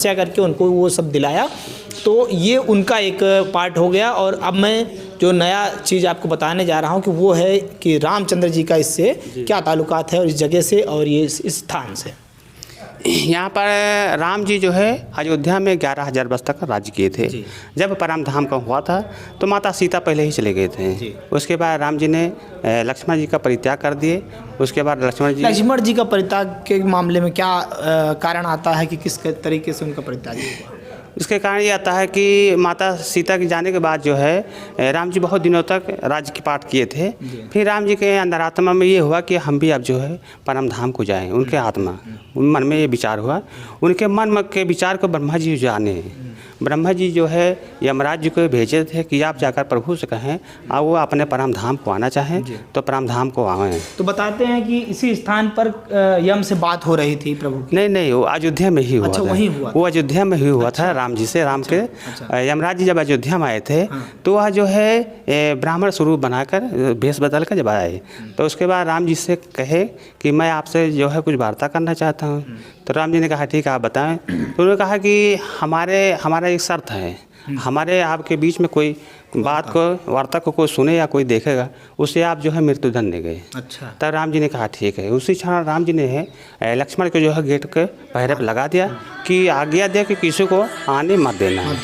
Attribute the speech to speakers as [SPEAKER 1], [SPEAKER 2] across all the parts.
[SPEAKER 1] तपस्या करके उनको वो सब दिलाया। तो ये उनका एक पार्ट हो गया। और अब मैं जो नया चीज़ आपको बताने जा रहा हूँ कि वो है कि रामचंद्र जी का इससे क्या ताल्लुकात है और इस जगह से और ये इस स्थान से।
[SPEAKER 2] यहाँ पर राम जी जो है अयोध्या में 11,000 वर्ष तक राज्य किए थे। जब परमधाम का हुआ था तो माता सीता पहले ही चले गए थे। उसके बाद राम जी ने लक्ष्मण जी का परित्याग कर दिए। उसके बाद लक्ष्मण जी
[SPEAKER 1] का परित्याग के मामले में क्या कारण आता है कि किस तरीके से उनका परित्याग हुआ?
[SPEAKER 2] इसके कारण ये आता है कि माता सीता के जाने के बाद जो है राम जी बहुत दिनों तक राज्य की पाठ किए थे। फिर राम जी के अंदर आत्मा में ये हुआ कि हम भी अब जो है परम धाम को जाएं। उनके आत्मा मन में ये विचार हुआ। उनके मन के विचार को ब्रह्मा जी जाने। ब्रह्मा जी जो है यमराज जी को भेजे थे कि आप जाकर प्रभु से कहें और वो अपने परम धाम को आना चाहें तो परम धाम को आएँ। तो
[SPEAKER 1] बताते हैं कि इसी स्थान पर यम से बात हो रही थी प्रभु?
[SPEAKER 2] नहीं, वो अयोध्या में ही हुआ था।
[SPEAKER 1] वहीं हुआ?
[SPEAKER 2] वो अयोध्या में ही हुआ था राम जी से। राम के यमराज जी जब अयोध्या में आए थे तो वह जो है ब्राह्मण स्वरूप बनाकर भेष बदल कर जब आए तो उसके बाद राम जी से कहे कि मैं आपसे जो है कुछ वार्ता करना चाहता हूँ। तो राम जी ने कहा ठीक है आप बताएं। तो उन्होंने कहा कि हमारा एक शर्त है, हमारे आपके बीच में कोई बात को वार्ता को कोई सुने या कोई देखेगा उसे आप जो है मृत्युदंड देंगे।
[SPEAKER 1] अच्छा।
[SPEAKER 2] तब राम जी ने कहा ठीक है। उसी क्षण राम जी ने लक्ष्मण को जो है गेट के पहरे पर लगा दिया कि आज्ञा दे कि किसी को आने मत देना।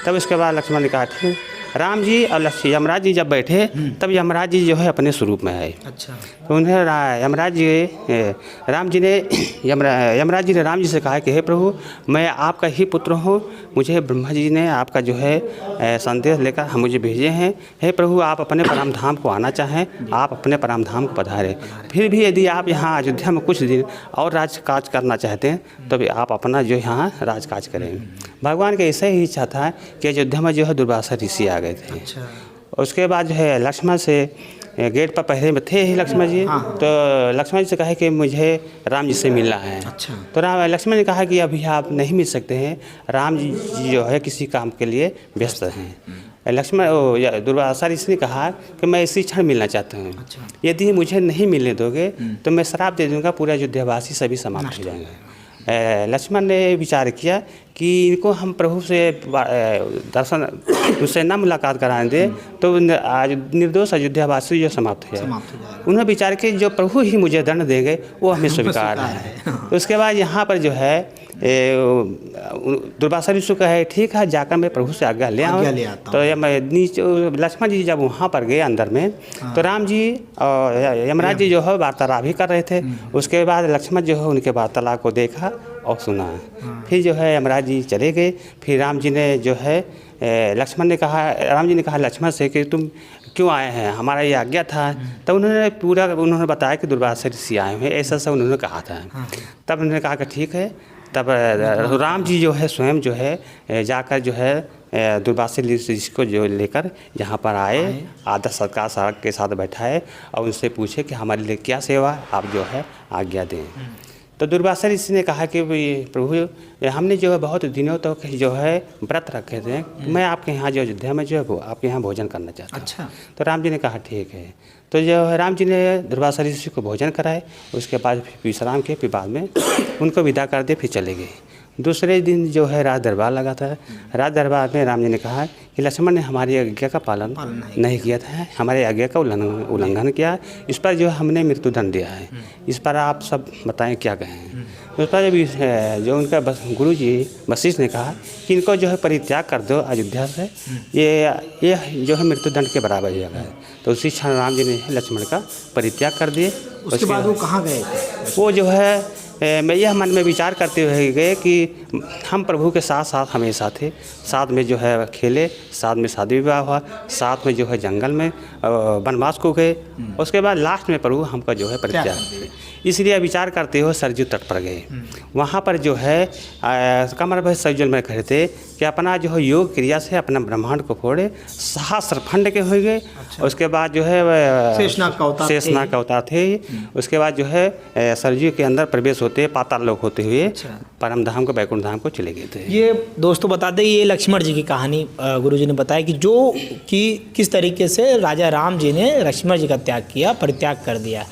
[SPEAKER 2] तब इसके बाद लक्ष्मण ने कहा ठीक। राम जी और यमराज जी जब बैठे तब यमराज जी जो है अपने स्वरूप में आए।
[SPEAKER 1] अच्छा।
[SPEAKER 2] तो उन्हें यमराज जी ने राम जी से कहा कि हे प्रभु मैं आपका ही पुत्र हूँ। मुझे ब्रह्मा जी ने आपका जो है संदेश लेकर हम मुझे भेजे हैं। हे प्रभु आप अपने परम धाम को आना चाहें आप अपने परम धाम को पधारें। फिर भी यदि आप यहाँ अयोध्या में कुछ दिन और राजकाज करना चाहते हैं तो आप अपना जो यहाँ राजकाज करें। भगवान की ऐसा ही इच्छा था कि अयोध्या में जो है दुर्वासा ऋषि आ गए थे।
[SPEAKER 1] अच्छा।
[SPEAKER 2] उसके बाद जो है लक्ष्मण से गेट पर पहले में थे ही लक्ष्मण जी। तो लक्ष्मण जी से कहा कि मुझे राम जी से मिलना है।
[SPEAKER 1] अच्छा।
[SPEAKER 2] तो लक्ष्मण ने कहा कि अभी आप नहीं मिल सकते हैं। राम जी जो है किसी काम के लिए व्यस्त हैं। दुर्वासा ऋषि ने कहा कि मैं इसी क्षण मिलना चाहता हूँ।
[SPEAKER 1] अच्छा।
[SPEAKER 2] यदि मुझे नहीं मिलने दोगे तो मैं श्राप दे दूँगा पूरा अयोध्यावासी सभी समाप्त हो जाएंगे। लक्ष्मण ने विचार किया कि इनको हम प्रभु से दर्शन उससे न मुलाकात कराने दें तो निर्दोष अयोध्यावासी जो समाप्त हो जाए। उन्होंने विचार किया जो प्रभु ही मुझे दंड देंगे वो हमें स्वीकार है। उसके बाद यहाँ पर जो है दुर्वासा ऋषि का है ठीक है जाकर मैं प्रभु से आज्ञा ले आऊँ। तो लक्ष्मण जी जब वहाँ पर गए अंदर में तो राम जी और यमराज जी जो है वार्तालाप भी कर रहे थे। उसके बाद लक्ष्मण जो है उनके वार्तालाप को देखा और सुना। फिर जो है यमराज जी चले गए। फिर राम जी ने जो है राम जी ने कहा लक्ष्मण से कि तुम क्यों आए हैं हमारा ये आज्ञा था। तब उन्होंने बताया कि दुर्वासा ऋषि आए हैं ऐसा उन्होंने कहा था। तब उन्होंने कहा कि ठीक है। तब राम जी जो है स्वयं जो है जाकर जो है दुर्वासा ऋषि को जो लेकर यहाँ पर आए आदर सत्कार सड़क के साथ बैठाए और उनसे पूछे कि हमारे लिए क्या सेवा आप जो है आज्ञा दें। तो दुर्वासा ऋषि ने कहा कि प्रभु हमने जो है बहुत दिनों तक जो है व्रत रखे थे। मैं आपके यहाँ जो अयोध्या में जो है आपके यहाँ भोजन करना चाहता हूँ। अच्छा। तो राम जी ने कहा ठीक है। तो जो है राम जी ने दुर्वासा ऋषि को भोजन कराए। उसके बाद विश्राम के फिर बाद में उनको विदा कर दिए फिर चले गए। दूसरे दिन जो है राज दरबार लगा था। राज दरबार में राम जी ने कहा कि लक्ष्मण ने हमारी आज्ञा का पालन नहीं किया था हमारे आज्ञा का उल्लंघन किया। इस पर जो हमने मृत्युदंड दिया है। इस पर आप सब बताएं क्या कहें। उस पर जो उनका गुरु जी वशिष्ठ ने कहा कि इनको जो है परित्याग कर दो अयोध्या से ये जो है मृत्युदंड के बराबर जगह है। तो उसी क्षण राम जी ने लक्ष्मण का परित्याग कर दिए।
[SPEAKER 1] उसके बाद वो कहाँ गए?
[SPEAKER 2] वो जो है मैं यह मन में विचार करते हुए गए कि हम प्रभु के साथ साथ हमेशा थे। साथ में जो है खेले साथ में शादी विवाह हुआ साथ में जो है जंगल में वनवास को गए। उसके बाद लास्ट में प्रभु हमका जो है परित्याग इसलिए विचार करते हुए सरजू तट पर गए। वहाँ पर जो है कमर भर सरजू में खड़े थे कि अपना जो है योग क्रिया से अपना ब्रह्मांड को फोड़े सहस्रखंड के हो गए। अच्छा। उसके बाद जो है शेषनाग का अवतार थे। उसके बाद जो है सरजू के अंदर प्रवेश होते पाताल लोक होते हुए परम धाम को वैकुंठ धाम को चले गए थे।
[SPEAKER 1] ये दोस्तों बता दें ये लक्ष्मण जी की कहानी गुरुजी ने बताया कि किस तरीके से राजा राम जी ने लक्ष्मण जी का त्याग किया परित्याग कर दिया।